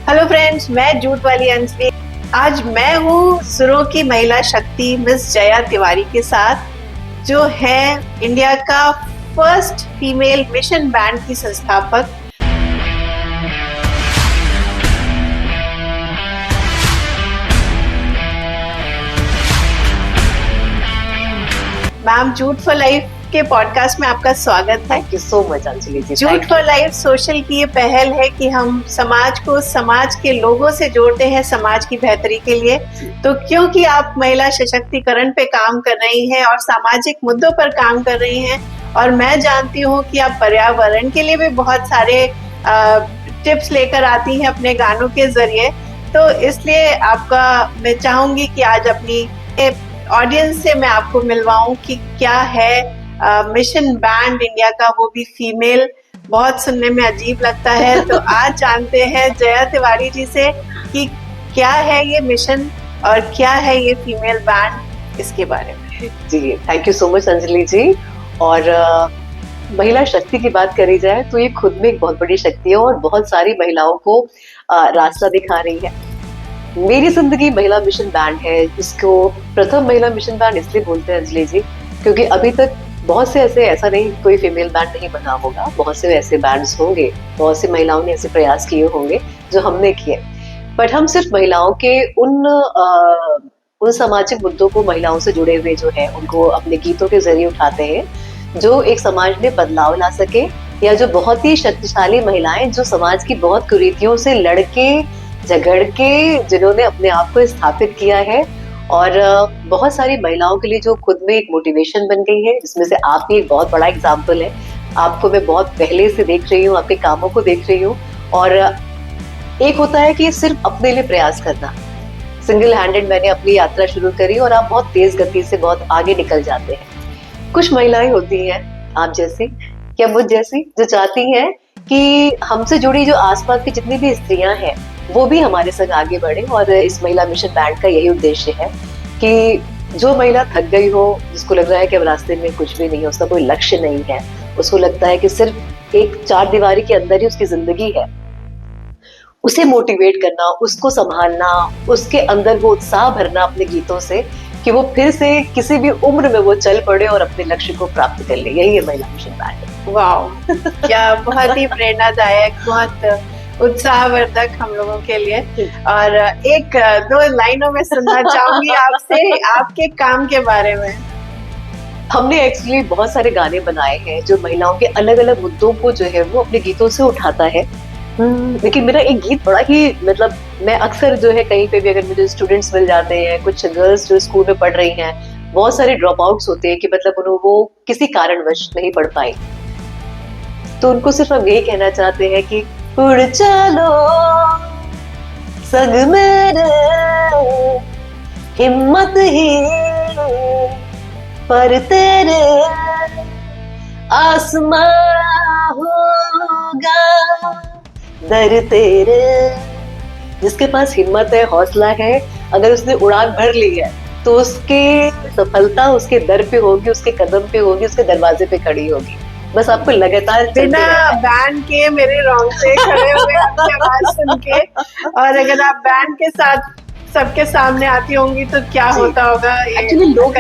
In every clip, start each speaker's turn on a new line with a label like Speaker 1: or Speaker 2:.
Speaker 1: Hello friends, मैं jute वाली अंजलि। आज मैं हूँ सुरों की महिला शक्ति मिस जया तिवारी के साथ, जो है इंडिया का फर्स्ट फीमेल मिशन बैंड की संस्थापक। मैम, जूट फॉर लाइफ के पॉडकास्ट में आपका स्वागत है।
Speaker 2: Thank you so much Anjali ji.
Speaker 1: Jute for life social की ये पहल है कि हम समाज को समाज के लोगों से जोड़ते हैं समाज की बेहतरी के लिए। तो क्योंकि आप महिला सशक्तिकरण पे काम कर रही हैं और सामाजिक मुद्दों पर काम कर रही हैं, और मैं जानती हूँ कि आप पर्यावरण के लिए भी बहुत सारे टिप्स लेकर आती हैं अपने गानों के जरिए, तो इसलिए आपका मैं चाहूंगी कि आज अपनी ऑडियंस से मैं आपको मिलवाऊं कि क्या है मिशन बैंड इंडिया का, वो भी फीमेल। बहुत सुनने में अजीब लगता है। तो आज जानते हैं जया तिवारी जी से कि क्या है ये मिशन और क्या है ये फीमेल बैंड, इसके बारे में।
Speaker 2: जी, thank you so much Anjali ji. और महिला शक्ति की बात करी जाए तो ये खुद में एक बहुत बड़ी शक्ति है और बहुत सारी महिलाओं को रास्ता दिखा रही है। मेरी जिंदगी महिला मिशन बैंड है। इसको प्रथम महिला मिशन बैंड इसलिए बोलते हैं अंजलि जी, क्योंकि अभी तक बहुत से ऐसा नहीं कोई फीमेल बैंड नहीं बना होगा, बहुत से ऐसे बैंड्स होंगे, बहुत सी महिलाओं ने ऐसे प्रयास किए होंगे जो हमने किए। बट हम सिर्फ महिलाओं के उन सामाजिक मुद्दों को महिलाओं से जुड़े हुए जो है उनको अपने गीतों के जरिए उठाते हैं, जो एक समाज में बदलाव ला सके, या जो बहुत ही शक्तिशाली महिलाएं जो समाज की बहुत कुरीतियों से लड़के झगड़ के जिन्होंने अपने आप को स्थापित किया है, और बहुत सारी महिलाओं के लिए जो खुद में एक मोटिवेशन बन गई है, जिसमें से आप भी एक बहुत बड़ा एग्जाम्पल है। आपको मैं बहुत पहले से देख रही हूँ, आपके कामों को देख रही हूँ। और एक होता है कि सिर्फ अपने लिए प्रयास करना, सिंगल हैंडेड मैंने अपनी यात्रा शुरू करी और आप बहुत तेज गति से बहुत आगे निकल जाते हैं। कुछ महिलाएं होती हैं आप जैसी या मुझ जैसी, जो चाहती हैं कि हमसे जुड़ी जो आसपास की जितनी भी स्त्रियां हैं वो भी हमारे संग आगे बढ़े। और इस महिला मिशन बैंड का यही उद्देश्य है कि जो महिला थक गई हो, जिसको लग रहा है कि अब रास्ते में कुछ भी नहीं है, उसका कोई लक्ष्य नहीं है, उसको लगता है कि सिर्फ एक चार दीवारी के अंदर ही उसकी जिंदगी है, उसे मोटिवेट करना, उसको संभालना, उसके अंदर वो उत्साह भरना अपने गीतों से कि वो फिर से किसी भी उम्र में वो चल पड़े और अपने लक्ष्य को प्राप्त कर ले। यही है महिला मिशन बैंड।
Speaker 1: वाह, क्या बहुत ही प्रेरणादायक, बहुत उत्साहवर्धक हम लोगों के लिए। और एक दो लाइनों में सुनना चाहूंगी आपसे आपके काम के बारे में।
Speaker 2: हमने एक्चुअली बहुत सारे गाने बनाए हैं जो महिलाओं के अलग अलग मुद्दों को जो है वो अपने गीतों से उठाता है। लेकिन मेरा एक गीत बड़ा ही मतलब, मैं अक्सर जो है कहीं पे भी अगर मुझे स्टूडेंट्स मिल जाते हैं, कुछ गर्ल्स जो स्कूल में पढ़ रही हैं, बहुत सारे ड्रॉप आउट्स होते हैं कि मतलब उन्होंने वो किसी कारणवश नहीं पढ़ पाई, तो उनको सिर्फ हम यही कहना चाहते हैं कि उड़ चलो संग मेरे, हिम्मत ही पर तेरे आसमां होगा दर तेरे। जिसके पास हिम्मत है, हौसला है, अगर उसने उड़ान भर ली है तो उसके सफलता उसके दर पे होगी, उसके कदम पे होगी, उसके दरवाजे पे खड़ी होगी। बस आपको लगातार
Speaker 1: बिना बैंड के मेरे रोंगटे खड़े हुए आपकी आवाज सुन के। और अगर आप बैंड के साथ सबके सामने आती होंगी तो क्या होता होगा।
Speaker 2: एक्चुअली लोग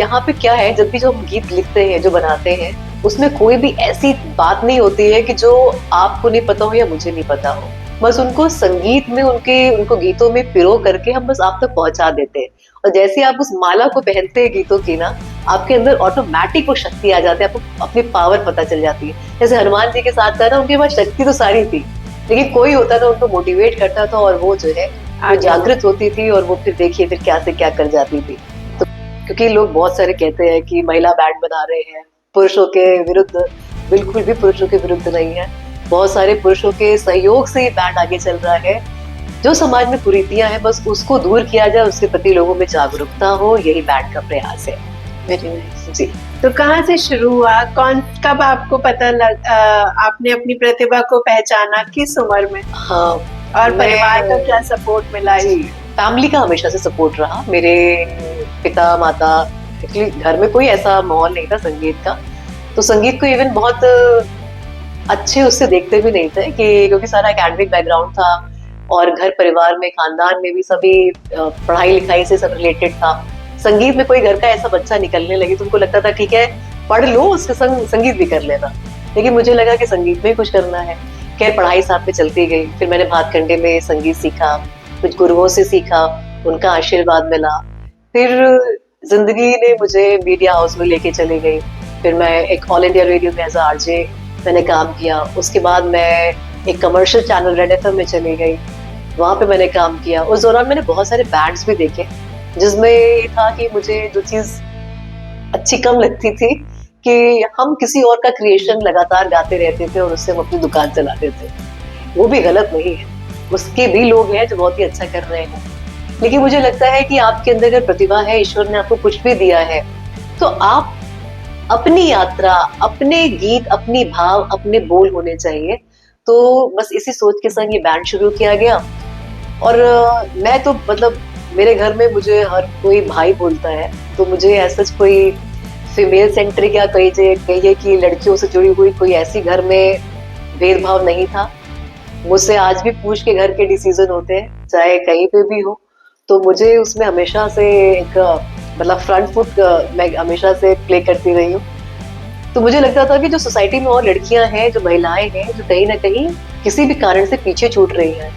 Speaker 2: यहाँ पे क्या है, जब भी जो हम गीत लिखते हैं, जो बनाते हैं, उसमें कोई भी ऐसी बात नहीं होती है कि जो आपको नहीं पता हो या मुझे नहीं पता हो। बस उनको संगीत में उनको गीतों में पिरो करके हम बस आप तक पहुंचा देते हैं। और जैसे आप उस माला को पहनते हैं गीतों की ना, आपके अंदर ऑटोमेटिक वो शक्ति आ जाती है, आपको अपनी पावर पता चल जाती है। जैसे हनुमान जी के साथ था ना, उनके पास शक्ति तो सारी थी, लेकिन कोई होता था उनको मोटिवेट करता था और वो जो है जागृत होती थी, और वो फिर देखिए फिर क्या से क्या कर जाती थी। तो क्योंकि लोग बहुत सारे कहते हैं कि महिला बैंड बना रहे हैं पुरुषों के विरुद्ध, बिल्कुल भी पुरुषों के विरुद्ध नहीं है। बहुत सारे पुरुषों के सहयोग से ये बैंड आगे चल रहा है। जो समाज में कुरीतियां हैं बस उसको दूर किया जाए, उसके प्रति लोगों में जागरूकता हो, यही बैंड का प्रयास है।
Speaker 1: वेरी नाइस जी। तो कहाँ से शुरू हुआ, कब आपको पता आपने अपनी प्रतिभा को पहचाना, किस उम्र में?
Speaker 2: हाँ,
Speaker 1: और परिवार का क्या सपोर्ट मिला?
Speaker 2: फैमिली का हमेशा से सपोर्ट रहा। मेरे पिता माता, एक्चुअली घर में कोई ऐसा माहौल नहीं था संगीत का, तो संगीत को इवन बहुत अच्छे उससे देखते भी नहीं थे, कि क्योंकि सारा एकेडमिक बैकग्राउंड था और घर परिवार में खानदान में भी सभी पढ़ाई लिखाई से सब रिलेटेड था। संगीत में कोई घर का ऐसा बच्चा निकलने लगे तो उनको लगता था ठीक है पढ़ लो, उसके संग संगीत भी कर लेना। लेकिन मुझे लगा कि संगीत में ही कुछ करना है। खैर पढ़ाई साथ में चलती गई, फिर मैंने भातखंडे में संगीत सीखा, कुछ गुरुओं से सीखा, उनका आशीर्वाद मिला। फिर जिंदगी ने मुझे मीडिया हाउस में लेके चली गई। फिर मैं एक ऑल इंडिया रेडियो में एज आरजे मैंने काम किया। उसके बाद मैं एक कमर्शियल चैनल रेड एफएम में चली गई, वहां पे मैंने काम किया। उस दौरान मैंने बहुत सारे बैंड्स भी देखे, जिसमें ये था कि मुझे जो चीज अच्छी कम लगती थी कि हम किसी और का क्रिएशन लगातार गाते रहते थे और उससे हम अपनी दुकान चलाते थे। वो भी गलत नहीं है, उसके भी लोग हैं जो बहुत ही अच्छा कर रहे हैं। लेकिन मुझे लगता है कि आपके अंदर अगर प्रतिभा है, ईश्वर ने आपको कुछ भी दिया है, तो आप अपनी यात्रा, अपने गीत, अपनी भाव, अपने बोल होने चाहिए। तो बस इसी सोच के संग ये बैंड शुरू किया गया। और मैं तो मतलब मेरे घर में मुझे हर कोई भाई बोलता है, तो मुझे ऐसा कोई फीमेल सेंट्रिक या कहिए कि लड़कियों से जुड़ी हुई कोई ऐसी घर में भेदभाव नहीं था। मुझसे आज भी पूछ के घर के डिसीजन होते हैं, चाहे कहीं पे भी हो, तो मुझे उसमें हमेशा से एक मतलब फ्रंट फुट मैं हमेशा से प्ले करती रही हूँ। तो मुझे लगता था कि जो सोसाइटी में और लड़कियां हैं, जो महिलाएं हैं, जो कहीं ना कहीं किसी भी कारण से पीछे छूट रही हैं,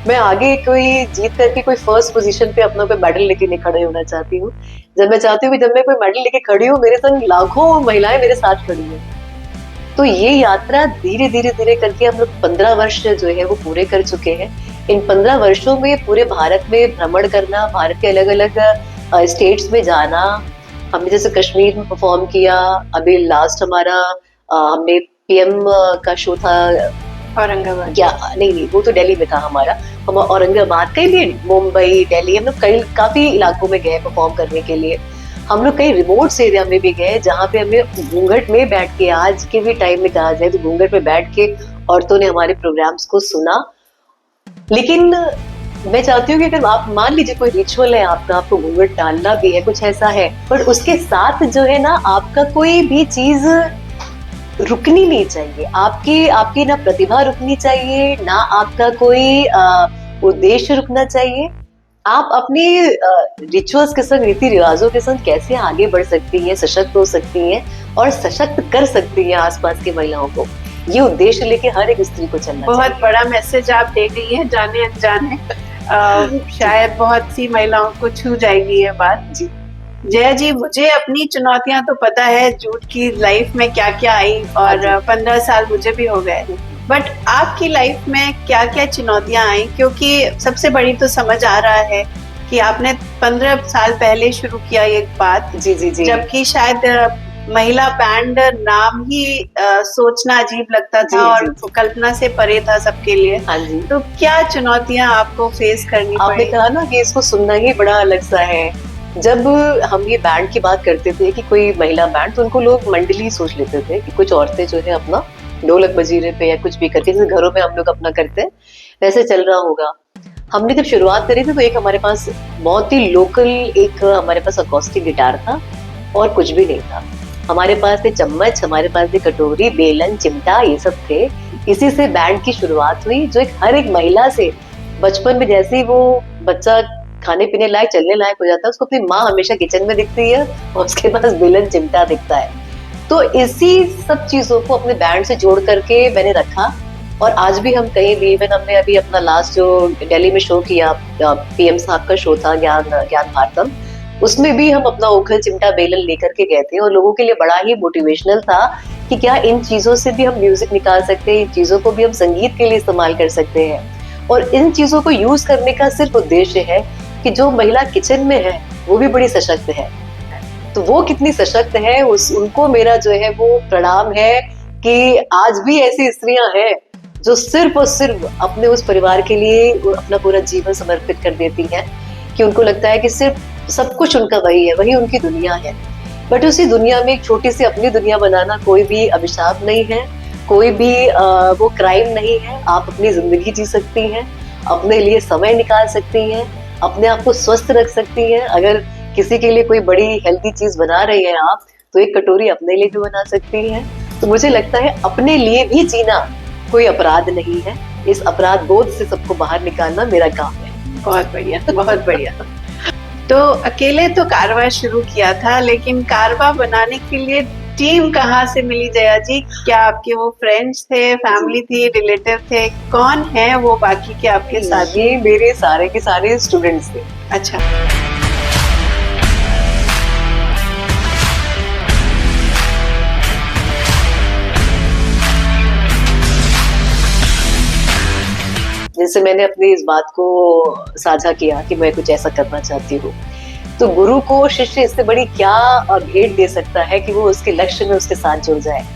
Speaker 2: मैं आगे कोई जीत करके कोई फर्स्ट पोजीशन पे अपना कोई मेडल लेके नहीं खड़े होना चाहती हूँ। जब मैं चाहती हूँ कि जब मैं कोई मेडल लेके खड़ी हूँ, मेरे संग लाखों महिलाएं मेरे साथ खड़ी हैं। तो ये यात्रा धीरे धीरे धीरे करके हम लोग 15 वर्ष जो है वो पूरे कर चुके हैं। इन 15 वर्षों में पूरे भारत में भ्रमण करना, भारत के अलग अलग स्टेट्स में जाना, हमने जैसे कश्मीर में परफॉर्म किया, अभी लास्ट हमारा हमने पीएम का शो था
Speaker 1: औरंगाबाद।
Speaker 2: या नहीं, वो तो दिल्ली में था हमारा। हम औरंगाबाद कहीं भी, मुंबई, दिल्ली, हम लोग कई काफी इलाकों में गए परफॉर्म करने के लिए। हम लोग कई रिमोट एरिया में भी गए जहाँ पे हमें घूंघट में बैठ के, आज के भी टाइम में कहा जाए तो घूंघट में बैठ के औरतों ने हमारे प्रोग्राम्स को सुना। लेकिन मैं चाहती हूँ कि अगर आप मान लीजिए कोई रिचुअल है आपका, आपको घूंघट डालना भी है, कुछ ऐसा है, पर उसके साथ जो है ना आपका कोई भी चीज रुकनी नहीं चाहिए। आपकी आपकी ना प्रतिभा रुकनी चाहिए, ना आपका कोई उद्देश्य रुकना चाहिए। आप अपने रिचुअल्स के संग, रीति रिवाजों के संग कैसे आगे बढ़ सकती हैं, सशक्त हो सकती हैं और सशक्त कर सकती हैं आसपास की महिलाओं को, ये उद्देश्य लेके हर एक स्त्री को चलना
Speaker 1: बहुत
Speaker 2: चाहिए।
Speaker 1: बड़ा मैसेज आप दे गई हैं, जाने अनजाने। शायद बहुत सी महिलाओं को छू जाएगी ये बात।
Speaker 2: जी
Speaker 1: जया जी, मुझे अपनी चुनौतियां तो पता है, जूट की लाइफ में क्या क्या आई, और 15 साल मुझे भी हो गए। बट आपकी लाइफ में क्या क्या चुनौतियां आई? क्योंकि सबसे बड़ी तो समझ आ रहा है कि आपने 15 साल पहले शुरू किया ये बात,
Speaker 2: जी जी जी,
Speaker 1: जबकि शायद महिला बैंड नाम ही सोचना अजीब लगता था
Speaker 2: जी,
Speaker 1: और
Speaker 2: जी,
Speaker 1: कल्पना से परे था सबके लिए।
Speaker 2: हाँ जी।
Speaker 1: तो क्या चुनौतियां आपको फेस करनी
Speaker 2: आपने
Speaker 1: पड़ी?
Speaker 2: कहा ना कि इसको सुनना ही बड़ा अलग सा है। जब हम ये बैंड की बात करते थे कि कोई महिला बैंड, तो उनको लोग मंडली सोच लेते थे कि कुछ औरतें जो है अपना ढोलक बजीरे पे या कुछ भी करके, जैसे घरों में हम लोग अपना करते हैं वैसे चल रहा होगा। हमने जब शुरुआत करी थी तो एक हमारे पास बहुत ही लोकल एक हमारे पास अकॉस्टिक गिटार था और कुछ भी नहीं था। हमारे पास थे चम्मच, हमारे पास थे कटोरी, बेलन, चिमटा, ये सब थे। इसी से बैंड की शुरुआत हुई, जो एक हर एक महिला से बचपन में जैसे ही वो बच्चा खाने पीने लायक, चलने लायक हो जाता है, उसको अपनी माँ हमेशा किचन में दिखती है और उसके पास बेलन चिमटा दिखता है। तो इसी सब चीजों को अपने बैंड से जोड़ करके मैंने रखा। और आज भी हम कहीं भी, इवन हमने अभी अपना लास्ट जो दिल्ली में शो किया, पीएम साहब का शो था ज्ञान भारतम, उसमें भी हम अपना ओखल, चिमटा, बेलन लेकर के गए थे और लोगों के लिए बड़ा ही मोटिवेशनल था कि क्या इन चीजों से भी हम म्यूजिक निकाल सकते हैं, इन चीजों को भी हम संगीत के लिए इस्तेमाल कर सकते हैं। और इन चीजों को यूज करने का सिर्फ उद्देश्य है कि जो महिला किचन में है वो भी बड़ी सशक्त है। तो वो कितनी सशक्त है, उनको मेरा जो है वो प्रणाम है कि आज भी ऐसी स्त्रियां हैं जो सिर्फ और सिर्फ अपने उस परिवार के लिए अपना पूरा जीवन समर्पित कर देती हैं, कि उनको लगता है कि सिर्फ सब कुछ उनका वही है, वही उनकी दुनिया है। बट उसी दुनिया में एक छोटी सी अपनी दुनिया बनाना कोई भी अभिशाप नहीं है, कोई भी वो क्राइम नहीं है। आप अपनी जिंदगी जी सकती हैं, अपने लिए समय निकाल सकती हैं, अपने आप को स्वस्थ रख सकती हैं। अगर किसी के लिए कोई बड़ी हेल्दी चीज बना रही है आप, तो एक कटोरी अपने लिए भी बना सकती हैं। तो मुझे लगता है अपने लिए भी जीना कोई अपराध नहीं है। इस अपराध बोध से सबको बाहर निकालना मेरा काम है।
Speaker 1: बहुत बढ़िया, बहुत बढ़िया। तो अकेले तो कारवा शुरू किया था, लेकिन कारवा बनाने के लिए टीम कहाँ से मिली जया जी? क्या आपके वो फ्रेंड्स थे, फैमिली थी, रिलेटिव थे? कौन है वो बाकी के आपके साथ?
Speaker 2: ये मेरे सारे के सारे स्टूडेंट्स थे।
Speaker 1: अच्छा।
Speaker 2: जैसे मैंने अपनी इस बात को साझा किया कि मैं कुछ ऐसा करना चाहती हूँ, तो गुरु को शिष्य इससे बड़ी क्या भेंट दे सकता है कि वो उसके लक्ष्य में उसके साथ जुड़ जाए।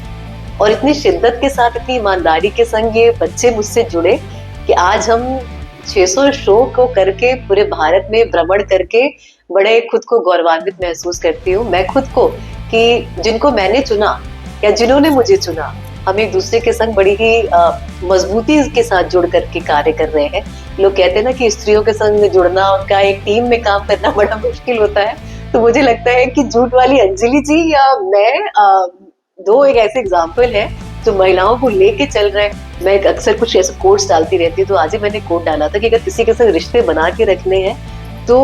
Speaker 2: और इतनी शिद्दत के साथ, इतनी ईमानदारी के संग ये बच्चे मुझसे जुड़े कि आज हम 600 शो को करके पूरे भारत में भ्रमण करके बड़े खुद को गौरवान्वित महसूस करती हूँ मैं खुद को, कि जिनको मैंने चुना या जिन्होंने मुझे चुना, हम एक दूसरे के संग बड़ी ही मजबूती के साथ जुड़ करके कार्य कर रहे हैं। लोग कहते हैं ना कि स्त्रियों के संग जुड़ना, उनका एक टीम में काम करना बड़ा मुश्किल होता है। तो मुझे लगता है कि झूठ वाली अंजलि जी या मैं दो एक ऐसे एग्जाम्पल है जो महिलाओं को लेके चल रहे हैं। मैं अक्सर कुछ ऐसे कोट्स डालती रहती हूँ, तो आज ही मैंने कोट डाला था कि अगर किसी के संग रिश्ते बना के रखने हैं तो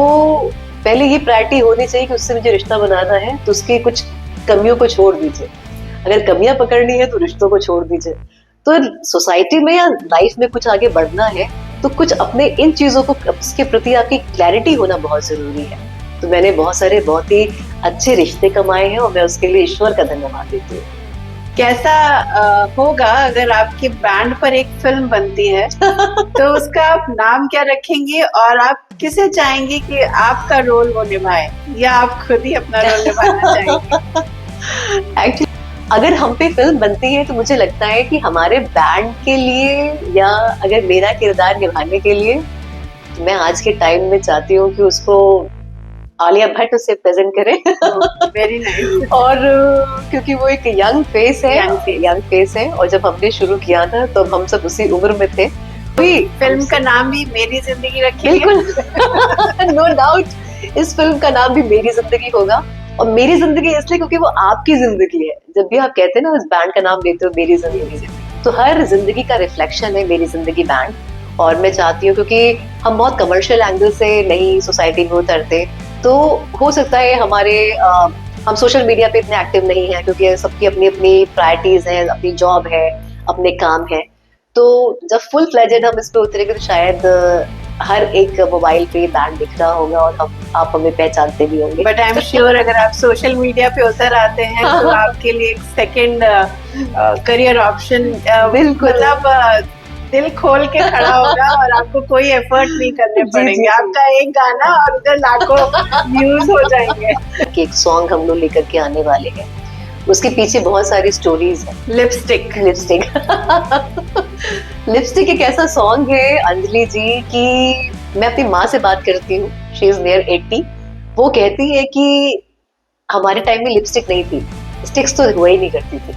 Speaker 2: पहले ये प्रायोरिटी होनी चाहिए कि उससे मुझे रिश्ता बनाना है तो उसकी कुछ कमियों को छोड़ दीजिए। अगर कमियां पकड़नी है तो रिश्तों को छोड़ दीजिए। तो सोसाइटी में या लाइफ में कुछ आगे बढ़ना है तो कुछ अपने इन चीजों को, इसके प्रति आपकी क्लैरिटी होना बहुत जरूरी है। तो मैंने बहुत सारे बहुत ही अच्छे रिश्ते कमाए हैं और मैं उसके लिए ईश्वर का धन्यवाद देती हूँ।
Speaker 1: कैसा होगा अगर आपके बैंड पर एक फिल्म बनती है तो उसका आप नाम क्या रखेंगे और आप किसे चाहेंगे कि आपका रोल वो निभाए, या आप खुद ही अपना रोल निभाना चाहेंगे?
Speaker 2: एक्चुअली अगर हम पे फिल्म बनती है तो मुझे लगता है कि हमारे बैंड के लिए या अगर मेरा किरदार निभाने के लिए, मैं आज के टाइम में चाहती हूँ कि उसको आलिया भट्ट उसे प्रेजेंट करे।
Speaker 1: Very nice.
Speaker 2: और क्योंकि वो एक यंग फेस है और जब हमने शुरू किया था तो हम सब उसी उम्र में थे।
Speaker 1: फिल्म का नाम भी मेरी जिंदगी रखेंगे।
Speaker 2: बिल्कुल। नो डाउट इस फिल्म का नाम भी मेरी जिंदगी होगा। और मेरी जिंदगी इसलिए क्योंकि वो आपकी जिंदगी है। जब भी आप कहते हैं ना इस बैंड का नाम लेते हो मेरी जिंदगी, तो हर जिंदगी का रिफ्लेक्शन है मेरी जिंदगी बैंड। और मैं चाहती हूँ, क्योंकि हम बहुत कमर्शियल एंगल से नहीं सोसाइटी में उतरते, तो हो सकता है हम सोशल मीडिया पे इतने एक्टिव नहीं है क्योंकि सबकी अपनी अपनी प्रायोरिटीज हैं, अपनी जॉब है, अपने काम है। तो जब फुल फ्लेजेड हम इस पे उतरेंगे तो शायद हर एक मोबाइल पे बैंड दिख रहा होगा और आप हमें पहचानते भी होंगे।
Speaker 1: बट आई एम श्योर अगर आप सोशल मीडिया पे उतर आते हैं तो आपके लिए एक सेकंड करियर ऑप्शन
Speaker 2: बिल्कुल,
Speaker 1: मतलब दिल खोल के खड़ा होगा और आपको कोई एफर्ट नहीं करने पड़ेंगे। आपका एक गाना और उधर लाखों व्यूज हो जाएंगे।
Speaker 2: एक सॉन्ग हम लोग लेकर के आने वाले हैं, उसके पीछे बहुत सारी स्टोरीज है।
Speaker 1: लिपस्टिक
Speaker 2: लिपस्टिक एक ऐसा सॉन्ग है अंजलि जी कि मैं अपनी माँ से बात करती हूँ, शी इज नियर 80। वो कहती है कि हमारे टाइम में लिपस्टिक नहीं थी, स्टिक्स तो हुआ ही नहीं करती थी,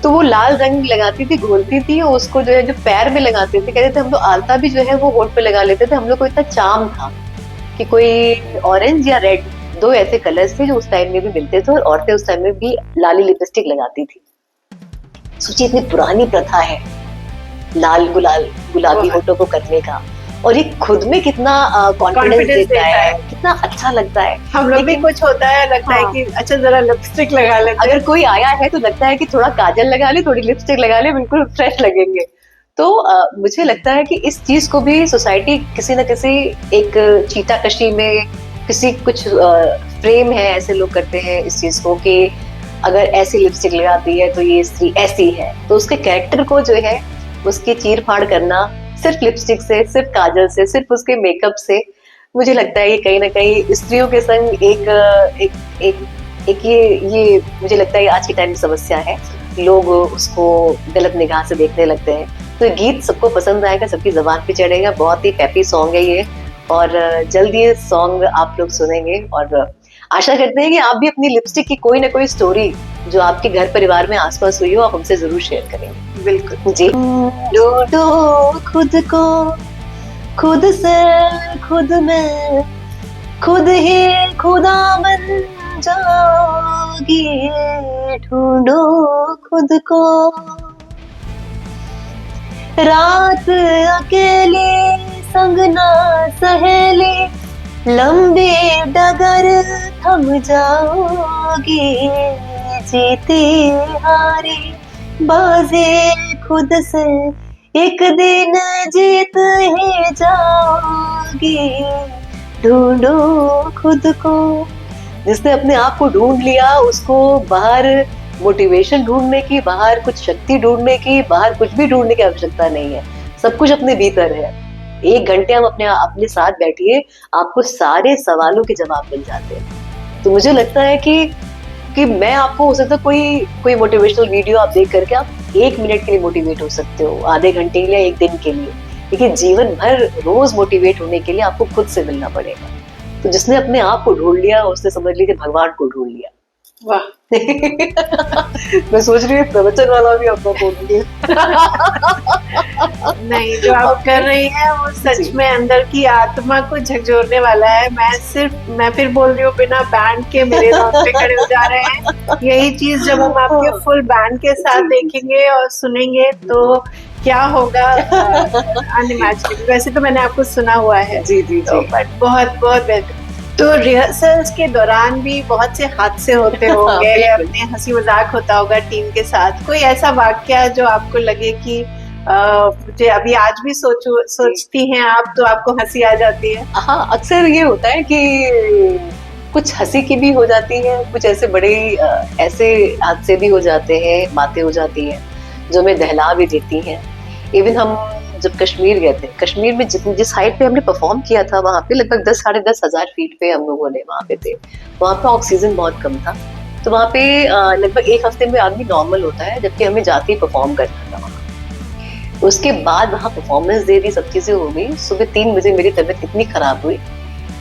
Speaker 2: तो वो लाल रंग लगाती थी, घोलती थी और उसको जो है जो पैर में लगाते थे, कहते थे हम लोग आलता भी जो है वो होठ पे लगा लेते थे। हम लोग को इतना चार्म था कि कोई ऑरेंज या रेड, दो ऐसे कलर्स थे जो उस टाइम में भी मिलते थे और औरतें उस टाइम में भी लाली लिपस्टिक लगाती थी। सोचिए इतनी पुरानी प्रथा है लाल गुलाबी होठों को करने का, और ये खुद में कितना कॉन्फिडेंस देता है, कितना अच्छा लगता है।
Speaker 1: हम लोग भी कुछ होता है लगता है कि अच्छा जरा लिपस्टिक लगा लेते।
Speaker 2: अगर कोई आया है तो लगता है कि थोड़ा काजल लगा ले, थोड़ी लिपस्टिक लगा ले, बिल्कुल फ्रेश लगेंगे। तो मुझे लगता है कि इस चीज को भी सोसाइटी किसी न किसी एक चीताकशी में किसी कुछ फ्रेम है, ऐसे लोग करते हैं इस चीज को कि अगर ऐसी लिपस्टिक लगाती है तो ये स्त्री ऐसी है। तो उसके कैरेक्टर को जो है उसकी चीर फाड़ करना सिर्फ लिपस्टिक से, सिर्फ काजल से, सिर्फ उसके मेकअप से, मुझे लगता है ये कहीं ना कहीं स्त्रियों के संग ये मुझे लगता है आज के टाइम की समस्या है। लोग उसको गलत निगाह से देखने लगते हैं। तो गीत सबको पसंद आएगा, सबकी जबान पे चढ़ेगा। बहुत ही पैपी सॉन्ग है ये और जल्द ये सॉन्ग आप लोग सुनेंगे और आशा करते हैं कि आप भी अपनी लिपस्टिक की कोई ना कोई स्टोरी जो आपके घर परिवार में आसपास हुई हो आप हमसे जरूर शेयर करेंगे।
Speaker 1: बिल्कुल
Speaker 2: जी। ढूंढो खुद को, खुद से खुद में, खुद ही खुदा बन जाओगी, ढूंढो खुद को। रात अकेले संग ना सहेली, लंबी डगर थम जाओगी, जीती हारी बाजी खुद से एक दिन जीत ही जाओगी, ढूंढो खुद को। जिसने अपने आप को ढूंढ लिया उसको बाहर मोटिवेशन ढूंढने की, बाहर कुछ शक्ति ढूंढने की, बाहर कुछ भी ढूंढने की आवश्यकता नहीं है, सब कुछ अपने भीतर है। 1 घंटे हम अपने साथ बैठिए, आपको सारे सवालों के जवाब मिल जाते हैं। तो मुझे लगता है कि मैं आपको, हो सकता है कोई मोटिवेशनल वीडियो आप देख करके आप 1 मिनट के लिए मोटिवेट हो सकते हो, आधे घंटे के लिए, 1 दिन के लिए, लेकिन जीवन भर रोज मोटिवेट होने के लिए आपको खुद से मिलना पड़ेगा। तो जिसने अपने आप को ढूंढ लिया उसने समझ लीजिए भगवान को ढूंढ लिया।
Speaker 1: वाह।
Speaker 2: मैं सोच रही हूँ प्रवचन वाला भी आपको बोल दिया।
Speaker 1: नहीं, जो आप कर रही हैं वो सच में अंदर की आत्मा को झकझोरने वाला है। मैं फिर बोल रही हूँ, बिना बैंड के मेरे रोंगटे खड़े हो जा रहे हैं। यही चीज जब हम आपके फुल बैंड के साथ देखेंगे और सुनेंगे तो क्या होगा, अनइमेजिनेबल। वैसे तो मैंने आपको सुना हुआ है
Speaker 2: जी जी जी,
Speaker 1: बट बहुत बहुत बेहतर। तो रिहर्सल्स के दौरान भी बहुत से हादसे होते होंगे, अपने हंसी मजाक होता होगा टीम के साथ। कोई ऐसा वाक्या जो आपको लगे कि मुझे अभी आज भी सोचती हैं आप तो आपको हंसी आ जाती है?
Speaker 2: हाँ, अक्सर ये होता है कि कुछ हंसी की भी हो जाती है, कुछ ऐसे बड़े ऐसे हादसे भी हो जाते हैं, बातें हो जाती हैं जो हमें दहला भी देती हैं। इवन हम जब कश्मीर गए थे, कश्मीर में जिस हाइट पे हमने परफॉर्म किया था, वहाँ पे लगभग 10 साढ़े 10 हजार फीट पे हम लोगों ने वहाँ पे थे। वहाँ पे ऑक्सीजन बहुत कम था, तो वहाँ पे लगभग 1 हफ्ते में आदमी नॉर्मल होता है, जबकि हमें जाते ही परफॉर्म करना था वहाँ। उसके बाद वहाँ परफॉर्मेंस दे दी, सब चीजें हो गई। सुबह 3 बजे मेरी तबीयत इतनी खराब हुई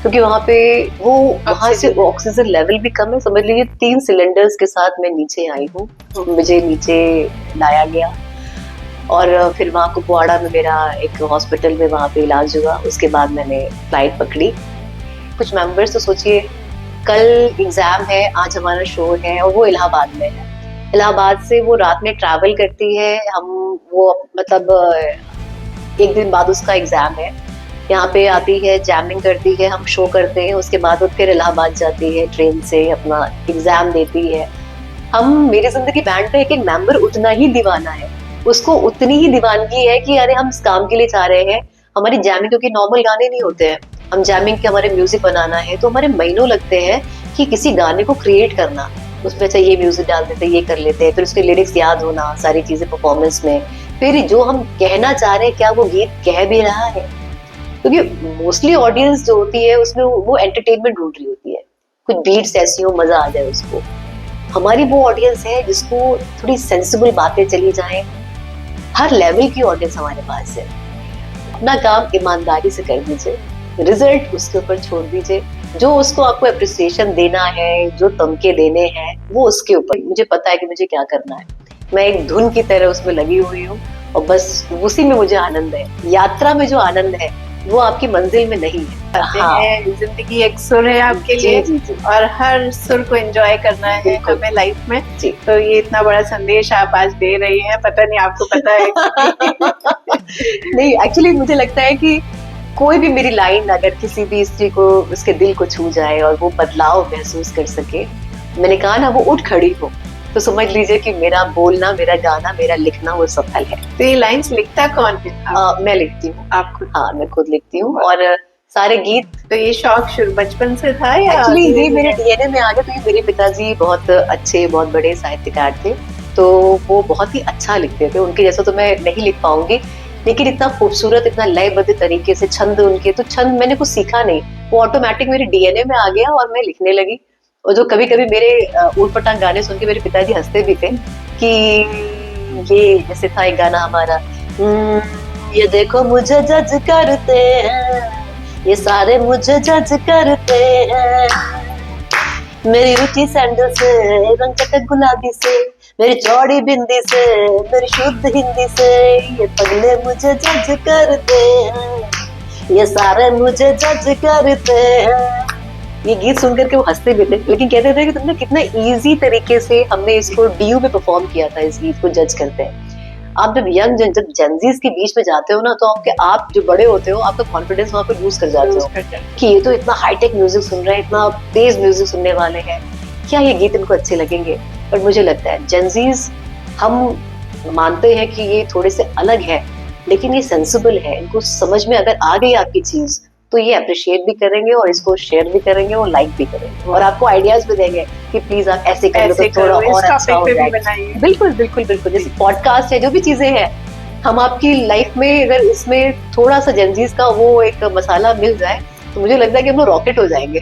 Speaker 2: क्योंकि वहाँ पे वहाँ से ऑक्सीजन लेवल भी कम है। समझ लीजिए 3 सिलेंडर्स के साथ मैं नीचे आई हूँ, मुझे नीचे लाया गया और फिर वहाँ कुपवाड़ा में मेरा एक हॉस्पिटल में वहाँ पे इलाज हुआ। उसके बाद मैंने फ्लाइट पकड़ी। कुछ मेंबर्स तो सोचिए, कल एग्जाम है, आज हमारा शो है और वो इलाहाबाद में है। इलाहाबाद से वो रात में ट्रैवल करती है, वो मतलब 1 दिन बाद उसका एग्जाम है, यहाँ पे आती है, जैमिंग करती है, हम शो करते हैं, उसके बाद वो फिर इलाहाबाद जाती है ट्रेन से, अपना एग्जाम देती है। मेरी जिंदगी बैंड का एक मेंबर उतना ही दीवाना है, उसको उतनी ही दीवानगी है कि अरे हम इस काम के लिए जा रहे हैं। हमारी जैमिंग, क्योंकि नॉर्मल गाने नहीं होते हैं, हम जैमिंग के हमारे म्यूजिक बनाना है तो हमारे महीनों लगते हैं कि किसी गाने को क्रिएट करना, उसमें अच्छा ये म्यूजिक डाल देते हैं, ये कर लेते हैं, फिर उसके लिरिक्स याद होना, सारी चीजें परफॉर्मेंस में, फिर जो हम कहना चाह रहे हैं क्या वो गीत कह भी रहा है। क्योंकि मोस्टली ऑडियंस जो होती है उसमें वो एंटरटेनमेंट ढूंढ रही होती है, कुछ बीट्स ऐसी हो, मजा आ जाए उसको। हमारी वो ऑडियंस है जिसको थोड़ी सेंसिबल बातें चली जाएं, हर लेवल की ऑडियंस हमारे पास है। अपना काम ईमानदारी से कर दीजिए, रिजल्ट उसके ऊपर छोड़ दीजिए, जो उसको आपको अप्रिसिएशन देना है, जो तमके देने हैं वो उसके ऊपर। मुझे पता है कि मुझे क्या करना है, मैं एक धुन की तरह उसमें लगी हुई हूँ और बस उसी में मुझे आनंद है। यात्रा में जो आनंद है वो आपकी मंजिल में नहीं है।
Speaker 1: हाँ। जिंदगी एक सुर है आपके लिए,
Speaker 2: जी, जी।
Speaker 1: और हर सुर को एंजॉय करना है हमें लाइफ में। तो ये इतना बड़ा संदेश आप आज दे रही हैं, पता नहीं आपको पता है
Speaker 2: नहीं, एक्चुअली मुझे लगता है कि कोई भी मेरी लाइन अगर किसी भी स्त्री को उसके दिल को छू जाए और वो बदलाव महसूस कर सके, मैंने कहा ना, वो उठ खड़ी हो, तो समझ लीजिए कि मेरा बोलना, मेरा गाना, मेरा लिखना वो सफल है।
Speaker 1: तो ये लाइंस लिखता कौन है?
Speaker 2: मैं लिखती हूँ।
Speaker 1: आप खुद?
Speaker 2: हाँ, मैं खुद लिखती हूँ और सारे गीत।
Speaker 1: तो ये शौक शुरू बचपन से था या?
Speaker 2: एक्चुअली ये मेरे डीएनए में आ गया। तो ये मेरे पिताजी बहुत अच्छे, बहुत बड़े साहित्यकार थे, तो वो बहुत ही अच्छा लिखते थे। उनके जैसा तो मैं नहीं लिख पाऊंगी, लेकिन इतना खूबसूरत, इतना लयबद्ध तरीके से छंद उनके, तो छंद मैंने कुछ सीखा नहीं, वो ऑटोमेटिक मेरे डीएनए में आ गया और मैं लिखने लगी। और जो कभी कभी मेरे ऊट-पटांग गाने सुन के मेरे पिताजी हंसते भी थे कि ये जैसे था एक गाना हमारा, ये देखो मुझे जज करते हैं, ये सारे मुझे जज करते हैं, मेरी रुचि सैंडल से, रंग चटक गुलाबी से, मेरी चौड़ी बिंदी से, मेरी शुद्ध हिंदी से, ये पगले मुझे जज करते हैं, ये सारे मुझे जज करते हैं। ये गीत सुनकर के वो हंसते भी थे, लेकिन कहते थे कि तुमने कितना इजी तरीके से हमने इसको डीयू में परफॉर्म किया था, इस गीत को जज करते हैं। आप जब जब जेंजीज के बीच में जाते हो ना, तो आप जो बड़े होते हो, आपका कॉन्फिडेंस वहां पे लूज कर जाते हो कि ये तो इतना हाईटेक म्यूजिक सुन रहे हैं, इतना तेज म्यूजिक सुनने वाले हैं, क्या ये गीत इनको अच्छे लगेंगे। पर मुझे लगता है जेंजीज, हम मानते हैं कि ये थोड़े से अलग है, लेकिन ये सेंसिबल है, इनको समझ में अगर आ गई आपकी चीज तो ये अप्रिशिएट भी करेंगे और इसको शेयर भी करेंगे और लाइक भी करेंगे और आपको आइडियाज भी देंगे कि प्लीज आप ऐसे कर लो तो थोड़ा और अच्छा हो जाए। बिल्कुल बिल्कुल बिल्कुल, जैसे पॉडकास्ट है, जो भी चीजें हैं, हम आपकी लाइफ में अगर इसमें थोड़ा सा जेंजीज का वो एक मसाला मिल जाए तो मुझे लगता है कि हम लोग रॉकेट हो जाएंगे।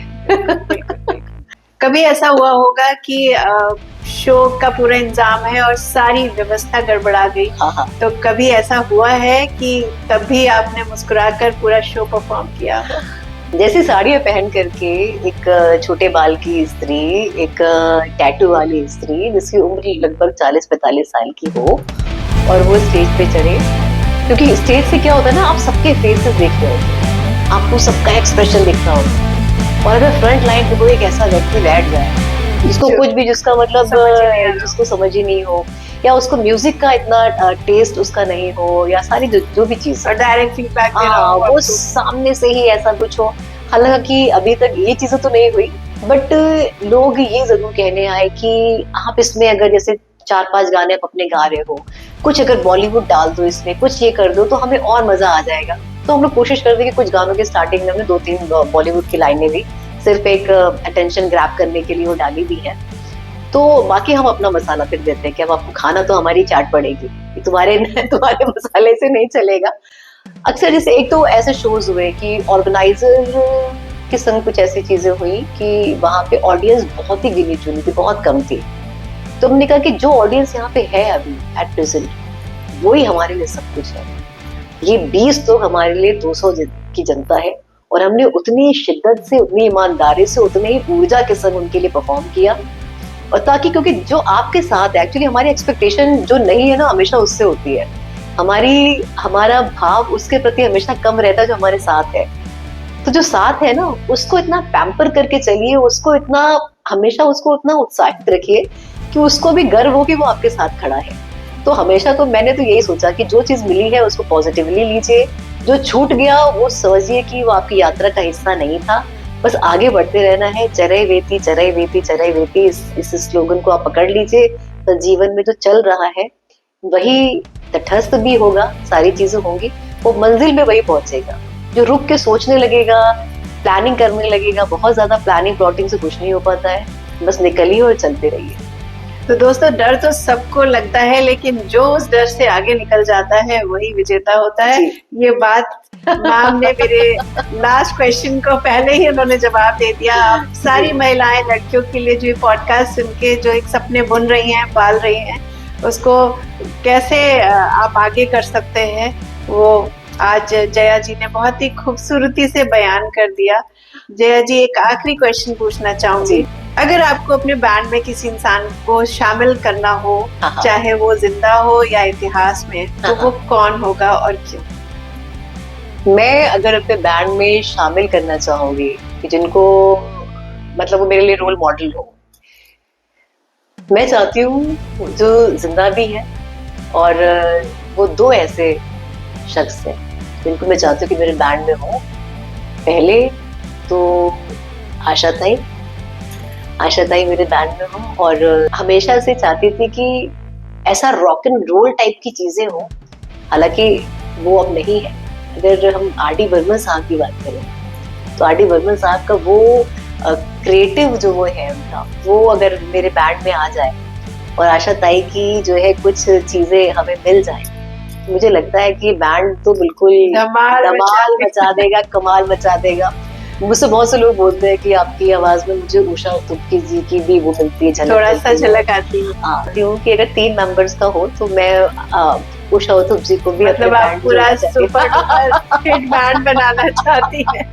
Speaker 1: कभी ऐसा हुआ होगा कि शो का पूरा इंतजाम है और सारी व्यवस्था गड़बड़ा गई,
Speaker 2: हाँ।
Speaker 1: तो कभी ऐसा हुआ है कि तभी आपने मुस्कुराकर पूरा शो परफॉर्म किया हो?
Speaker 2: जैसे साड़ियाँ पहन करके एक छोटे बाल की स्त्री, एक टैटू वाली स्त्री जिसकी उम्र लगभग 40-45 साल की हो और वो स्टेज पे चढ़े, क्योंकि स्टेज से क्या होता है ना, आप सबके फेसेस देख रहे हो, आपको सबका एक्सप्रेशन दिख रहा होता है, और अगर फ्रंट लाइन पे कोई एक ऐसा व्यक्ति बैठ जाए जिसको कुछ भी, जिसका मतलब जिसको समझ ही नहीं हो, या उसको म्यूजिक का इतना टेस्ट उसका नहीं हो, या सारी जो भी चीज
Speaker 1: डायरेक्ट फीडबैक
Speaker 2: वो सामने से ही ऐसा कुछ हो। हालांकि अभी तक ये चीजें तो नहीं हुई, बट लोग ये जरूर कहने आए कि आप इसमें अगर जैसे 4-5 गाने आप अपने गा रहे हो, कुछ अगर बॉलीवुड डाल दो इसमें, कुछ ये कर दो तो हमें और मजा आ जाएगा। तो हम लोग कोशिश करते हैं कि कुछ गानों के स्टार्टिंग में हमने 2-3 बॉलीवुड की लाइनें भी सिर्फ एक अटेंशन ग्रैब करने के लिए वो डाली भी है। तो बाकी हम अपना मसाला फिर देते हैं कि अब आपको खाना तो हमारी चाट पड़ेगी, तुम्हारे मसाले से नहीं चलेगा। अक्सर जैसे एक तो ऐसे शोज हुए कि ऑर्गेनाइजर के संग कुछ ऐसी चीजें हुई कि वहां पे ऑडियंस बहुत ही गिनी चुनी थी, बहुत कम थी। तो हमने कहा कि जो ऑडियंस यहाँ पे है अभी एट प्रेजेंट, वो ही हमारे लिए सब कुछ है। ये 20 तो हमारे लिए 200 की जनता है, और हमने उतनी शिद्दत से, उतनी ईमानदारी से, उतने ही ऊर्जा के संग उनके लिए परफॉर्म किया। और ताकि, क्योंकि जो आपके साथ एक्चुअली हमारी एक्सपेक्टेशन जो नहीं है ना, हमेशा उससे होती है, हमारा भाव उसके प्रति हमेशा कम रहता है जो हमारे साथ है। तो जो साथ है ना, उसको इतना पैम्पर करके चलिए, उसको इतना हमेशा उसको उतना उत्साहित रखिए कि उसको भी गर्व हो कि वो आपके साथ खड़ा है। तो हमेशा तो मैंने तो यही सोचा कि जो चीज मिली है उसको पॉजिटिवली लीजिए, जो छूट गया वो समझिए कि वो आपकी यात्रा का हिस्सा नहीं था, बस आगे बढ़ते रहना है। चरई वेती चरई वेती चरई वेती, इस स्लोगन को आप पकड़ लीजिए, तो जीवन में जो चल रहा है वही तटस्थ भी होगा, सारी चीजें होंगी, वो मंजिल में वही पहुंचेगा। जो रुक के सोचने लगेगा, प्लानिंग करने लगेगा, बहुत ज्यादा प्लानिंग प्लॉटिंग से कुछ नहीं हो पाता है, बस निकलिए और चलते रहिए।
Speaker 1: तो दोस्तों, डर तो सबको लगता है, लेकिन जो उस डर से आगे निकल जाता है वही विजेता होता है। ये बात मैम ने मेरे लास्ट क्वेश्चन को पहले ही उन्होंने जवाब दे दिया। आप सारी महिलाएं, लड़कियों के लिए जो पॉडकास्ट सुन के जो एक सपने बुन रही हैं, पाल रही हैं, उसको कैसे आप आगे कर सकते हैं, वो आज जया जी ने बहुत ही खूबसूरती से बयान कर दिया। जया जी, एक आखिरी क्वेश्चन पूछना चाहूंगी। अगर आपको अपने बैंड में किसी इंसान को शामिल करना हो, चाहे वो जिंदा हो या इतिहास में, तो वो कौन होगा और क्यों?
Speaker 2: मैं अगर अपने बैंड में शामिल करना चाहूंगी कि जिनको, मतलब वो मेरे लिए रोल मॉडल हो, मैं चाहती हूँ जो जिंदा भी है, और वो 2 ऐसे शख्स हैं जिनको मैं चाहती हूँ कि मेरे बैंड में हो। पहले तो आशा ताई मेरे बैंड में हो, और हमेशा से चाहती थी कि ऐसा रॉक एंड रोल टाइप की चीजें हो, हालांकि वो अब नहीं है। अगर हम आर.डी. बर्मन साहब की बात करें, तो आर.डी. बर्मन साहब का वो क्रिएटिव जो वो है उनका, वो अगर मेरे बैंड में आ जाए और आशा ताई की जो है कुछ चीजें हमें मिल जाए, तो मुझे लगता है कि बैंड तो बिल्कुल धमाल मचा देगा, कमाल मचा देगा। मुझसे बहुत से लोग बोलते हैं कि आपकी आवाज में मुझे उषा उत्तुप जी की भी वो मिलती है, झलक,
Speaker 1: थोड़ा सा झलक आती है।
Speaker 2: क्योंकि अगर 3 मेंबर्स का हो तो मैं उषा उत्तुप जी को भी,
Speaker 1: मतलब आप पूरा सुपर डुपर हिट बैंड बनाना चाहती हैं।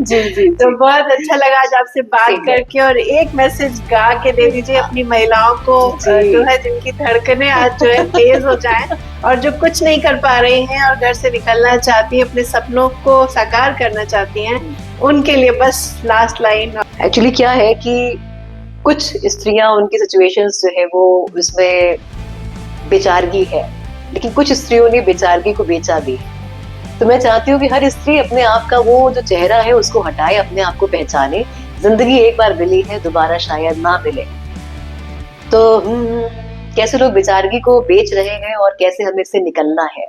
Speaker 2: जी।
Speaker 1: तो बहुत अच्छा लगा आज आपसे बात करके, और एक मैसेज गा के दे दीजिए अपनी महिलाओं को, जो है जिनकी धड़कनें आज जो है तेज हो जाएं, और जो कुछ नहीं कर पा रही हैं और घर से निकलना चाहती हैं, अपने सपनों को साकार करना चाहती हैं, उनके लिए बस लास्ट लाइन।
Speaker 2: एक्चुअली क्या है कि कुछ स्त्रियां, उनकी सिचुएशंस जो है वो उसमें बेचारगी है, लेकिन कुछ स्त्रियों ने बेचारगी को बेचा भी। तो मैं चाहती हूँ कि हर स्त्री अपने आप का वो जो चेहरा है उसको हटाए, अपने आप को पहचाने। जिंदगी एक बार मिली है, दोबारा शायद ना मिले। तो कैसे लोग बेचारगी को बेच रहे हैं और कैसे हमें इससे निकलना है।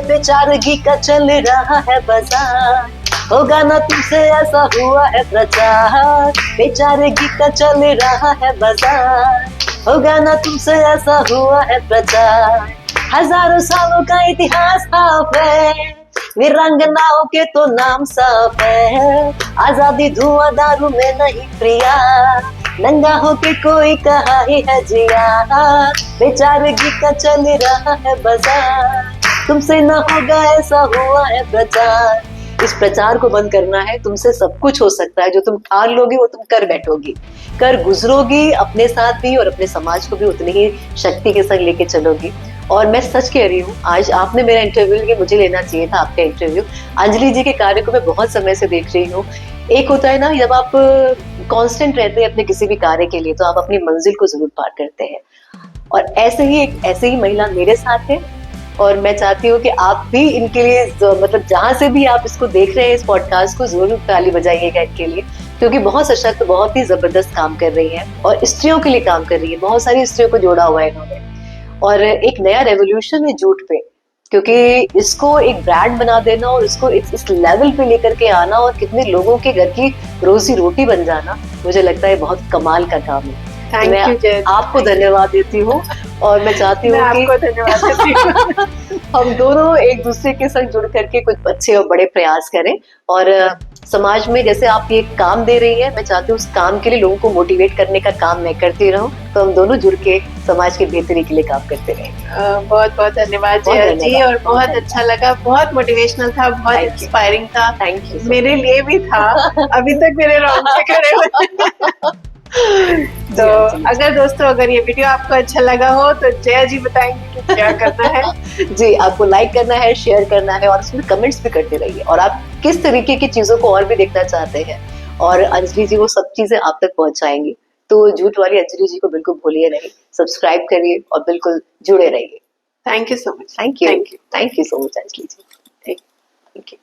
Speaker 2: बेचारगी का चल रहा है बाजार, होगा ना तुमसे ऐसा हुआ है प्रचार। बेचारगी का चल रहा है बाजार, होगा ना तुमसे ऐसा हुआ है प्रचार। हजारों सालों का इतिहास साफ है, वीरांगनाओं के तो नाम साफ है। आजादी धुआं दारू में नहीं प्रिया, नंगा होके कोई कहा ही है जिया। बेचारगी का चल रहा है बाजार, तुमसे ना होगा ऐसा हुआ है प्रचार। इस प्रचार को बंद करना है। तुमसे सब कुछ हो सकता है, जो तुम ठान लोगी वो तुम कर बैठोगी, कर गुजरोगी, अपने साथ भी और अपने समाज को भी उतनी ही शक्ति के संग लेके चलोगी। और मैं सच कह रही हूँ, आज आपने मेरा इंटरव्यू लिया, मुझे लेना चाहिए था आपका इंटरव्यू। अंजलि जी के कार्य को मैं बहुत समय से देख रही हूँ। एक होता है ना, जब आप कांस्टेंट रहते हैं अपने किसी भी कार्य के लिए, तो आप अपनी मंजिल को जरूर पार करते हैं। और ऐसे ही महिला मेरे साथ है, और मैं चाहती हूँ कि आप भी इनके लिए मतलब जहां से भी आप इसको देख रहे हैं, इस पॉडकास्ट को जरूर ताली बजाइएगा इनके लिए, क्योंकि बहुत सशक्त, बहुत ही जबरदस्त काम कर रही है और स्त्रियों के लिए काम कर रही है। बहुत सारी स्त्रियों को जोड़ा हुआ है इन्होंने, और एक नया रेवोल्यूशन है जूट पे, क्योंकि इसको एक ब्रांड बना देना और इसको इस लेवल पे लेकर के आना और कितने लोगों के घर की रोजी रोटी बन जाना, मुझे लगता है बहुत कमाल का काम है। मैं आपको धन्यवाद देती हूँ, और मैं चाहती हूँ कि
Speaker 1: आपको धन्यवाद देती हूँ।
Speaker 2: हम दोनों एक दूसरे के संग जुड़ करके कुछ अच्छे और बड़े प्रयास करें। और समाज में जैसे आप ये काम दे रही है, मैं चाहती हूँ उस काम के लिए लोगों को मोटिवेट करने का काम मैं करती रहूं। तो हम दोनों जुड़ के समाज के बेहतरी के लिए काम करते रहें।
Speaker 1: बहुत बहुत धन्यवाद जया जी, और बहुत अच्छा लगा, बहुत मोटिवेशनल था, बहुत इंस्पायरिंग था।
Speaker 2: Thank you.
Speaker 1: मेरे लिए भी था। अभी तक मेरे रोंगटे खड़े हुए। तो अगर दोस्तों, अगर ये वीडियो आपको अच्छा लगा हो तो जया जी बताएंगे कि क्या करना है।
Speaker 2: जी, आपको लाइक करना है, शेयर करना है, और उसमें कमेंट्स भी करते रहिए, और आप किस तरीके की चीजों को और भी देखना चाहते हैं, और अंजलि जी वो सब चीजें आप तक पहुंचाएंगी। तो झूठ वाली अंजलि जी को बिल्कुल भूलिए नहीं, सब्सक्राइब करिए और बिल्कुल जुड़े रहिए।
Speaker 1: Thank you so much.
Speaker 2: Thank you so much Anjali ji. Thank you.